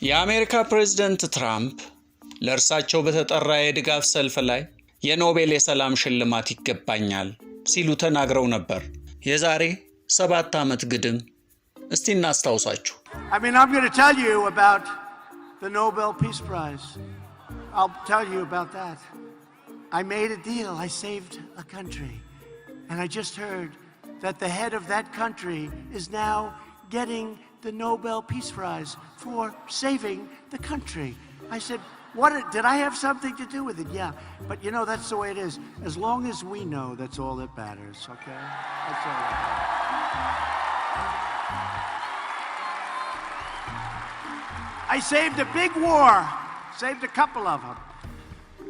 የአሜሪካ ፕሬዝዳንት ትራምፕ ለእርሳቸው በተጠራ የድጋፍ ሰልፍ ላይ የኖቤል የሰላም ሽልማት ይገባኛል ሲሉ ተናግረው ነበር። የዛሬ 7 ዓመት ግድም። እስቲ እናስታውሳችሁ። I'm going to tell you about the Nobel Peace Prize. I'll tell you about that. I made a deal. I saved a country. And I just heard that the head of that country is now getting the Nobel Peace Prize for saving the country. I said, did I have something to do with it? Yeah. But you know, that's the way it is. As long as we know, that's all that matters, okay? That's all that matters. I saved a big war, saved a couple of them.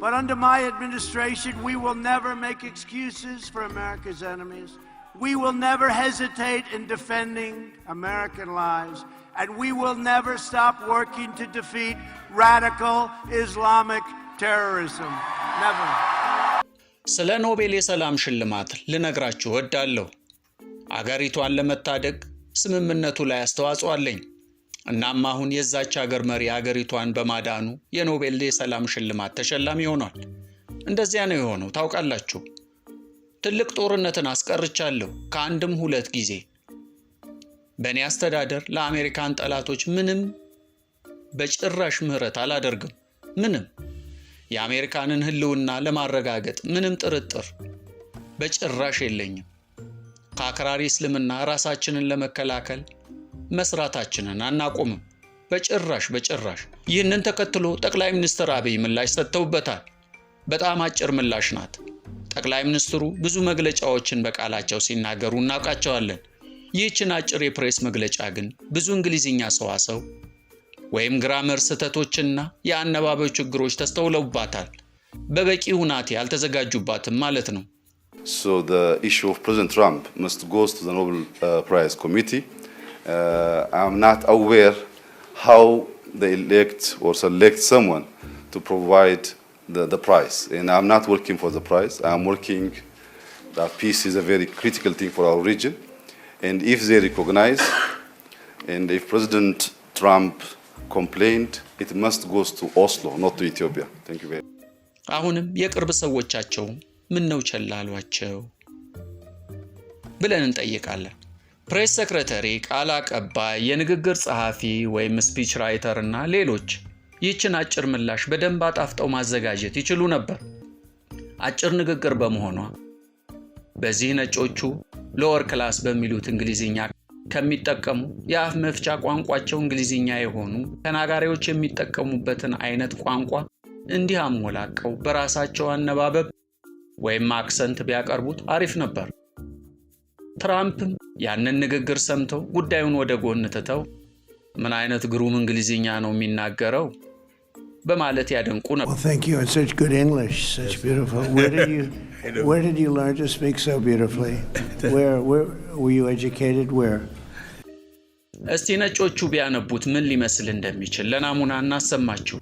But under my administration, we will never make excuses for America's enemies. We will never hesitate in defending American lives. And we will never stop working to defeat radical Islamic terrorism. Never. ስለ ኖቤል የሰላም ሽልማት ልነግራችሁ እወዳለሁ። አገሪቷን ለመታደግ ስምምነቱ ላይ አስተዋጽኦ አለኝ። እናም አሁን የዛች ሀገር መሪ አገሪቷን በማዳኑ የኖቤል የሰላም ሽልማት ተሸላሚ ሆኗል። እንደዚያ ነው የሆነው። ታውቃላችሁ፣ ትልቅ ጦርነትን አስቀርቻለሁ ከአንድም 2 ጊዜ። በእኔ አስተዳደር ለአሜሪካን ጠላቶች ምንም በጭራሽ ምህረት አላደርግም። ምንም የአሜሪካንን ህልውና ለማረጋገጥ ምንም ጥርጥር በጭራሽ የለኝም። ከአክራሪ እስልምና ራሳችንን ለመከላከል መስራታችንን አናቆምም። በጭራሽ። ይህንን ተከትሎ ጠቅላይ ሚኒስትር አብይ ምላሽ ሰጥተውበታል። በጣም አጭር ምላሽ ናት። ጠቅላይ ሚኒስትሩ ብዙ መግለጫዎችን በቃላቸው ሲናገሩ እናውቃቸዋለን። ይህችን አጭር የፕሬስ መግለጫ ግን ብዙ እንግሊዝኛ ሰዋሰው ወይም ግራመር ስህተቶችና የአነባበብ ችግሮች ተስተውለውባታል። በበቂ ሁናቴ አልተዘጋጁባትም ማለት ነው። So the issue of President Trump must go to the Nobel Prize Committee. I'm not aware how they elect or select someone to provide the prize. And I'm not working for the prize. I'm working that peace is a very critical thing for our region. And if they recognize, and if President Trump complained, it must go to Oslo, not to Ethiopia. Thank you very much. አሁንም የቅርብ ሰዎቻቸው ምን ነው ቸላሏቸው ብለን እንጠይቃለን። ፕሬስ ሴክሬታሪ፣ ቃል አቀባይ፣ የንግግር ጸሐፊ ወይም ስፒች ራይተር እና ሌሎች ይህችን አጭር ምላሽ በደንብ አጣፍጠው ማዘጋጀት ይችሉ ነበር። አጭር ንግግር በመሆኗ በዚህ ነጮቹ ሎወር ክላስ በሚሉት እንግሊዝኛ ከሚጠቀሙ የአፍ መፍቻ ቋንቋቸው እንግሊዝኛ የሆኑ ተናጋሪዎች የሚጠቀሙበትን አይነት ቋንቋ እንዲህ አሞላቀው በራሳቸው አነባበብ ወይም አክሰንት ቢያቀርቡት አሪፍ ነበር። ትራምፕም ያንን ንግግር ሰምተው ጉዳዩን ወደ ጎን ትተው ምን አይነት ግሩም እንግሊዝኛ ነው የሚናገረው በማለት ያደንቁ ነበር። Well, thank you. It's such good English, such beautiful. Where did you learn to speak so beautifully? Where were you educated? Where? እስቲ ነጮቹ ቢያነቡት ምን ሊመስል እንደሚችል ለናሙና እናሰማችሁ።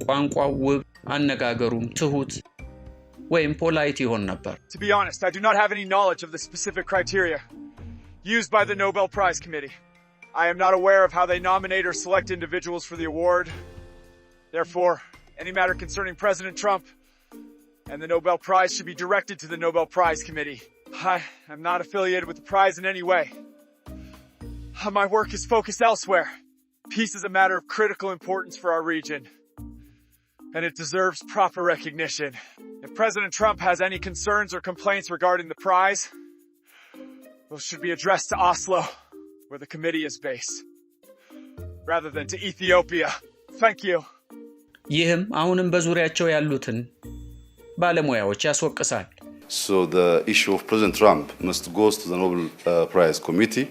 ቋንቋው ውብ፣ አነጋገሩም ትሁት ወይም ፖላይት ይሆን ነበር። To be honest, I do not have any knowledge of the specific criteria used by the Nobel Prize Committee. I am not aware of how they nominate or select individuals for the award. Therefore, any matter concerning President Trump and the Nobel Prize should be directed to the Nobel Prize Committee. I am not affiliated with the prize in any way. My work is focused elsewhere. Peace is a matter of critical importance for our region, and it deserves proper recognition. If President Trump has any concerns or complaints regarding the prize, those should be addressed to Oslo, where the committee is based, rather than to Ethiopia. Thank you. ይህም አሁንም በዙሪያቸው ያሉትን ባለሙያዎች ያስወቅሳል። So the issue of President Trump must go to the Nobel Prize Committee.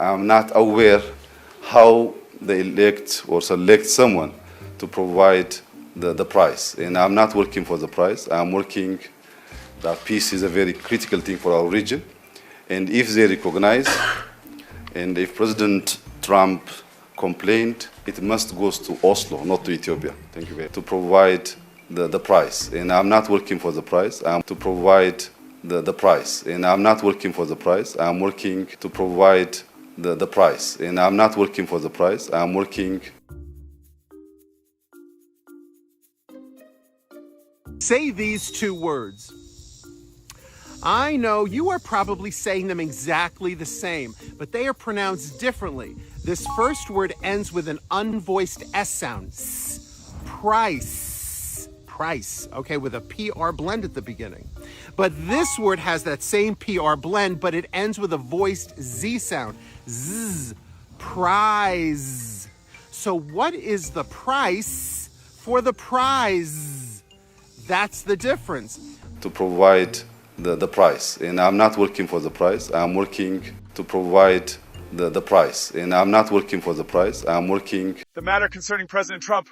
I'm not aware how they elect or select someone to provide the prize. And I'm not working for the prize. I'm working that peace is a very critical thing for our region. And if they recognize, and if President Trump complained, it must go to Oslo, not to Ethiopia. Thank you very much. To provide the prize. And I'm not working for the prize. I'm to provide the prize. And I'm not working for the prize. I'm working to provide the prize. And I'm not working for the prize. I'm working Say these two words. I know you are probably saying them exactly the same, but they are pronounced differently. This first word ends with an unvoiced S sound. Price. Price, okay, with a PR blend at the beginning. But this word has that same PR blend, but it ends with a voiced Z sound. Zzz. Prize. So what is the price for the prize? That's the difference. To provide the price. And I'm not working for the price. I'm working to provide the price. And I'm not working for the price. I'm working... The matter concerning President Trump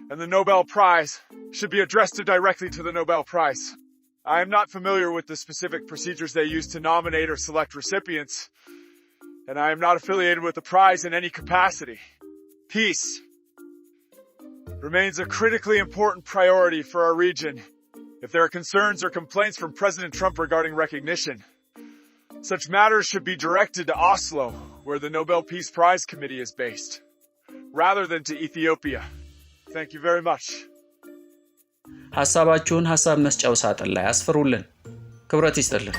and the Nobel Prize should be addressed directly to the Nobel Prize. I am not familiar with the specific procedures they use to nominate or select recipients, and I am not affiliated with the prize in any capacity. Peace remains a critically important priority for our region. If there are concerns or complaints from President Trump regarding recognition, such matters should be directed to Oslo, where the Nobel Peace Prize Committee is based, rather than to Ethiopia. Thank you very much. ሐሳባችሁን ሐሳብ መስጫው ሳጥን ላይ አስፍሩልን። ክብረት ይስጥልን።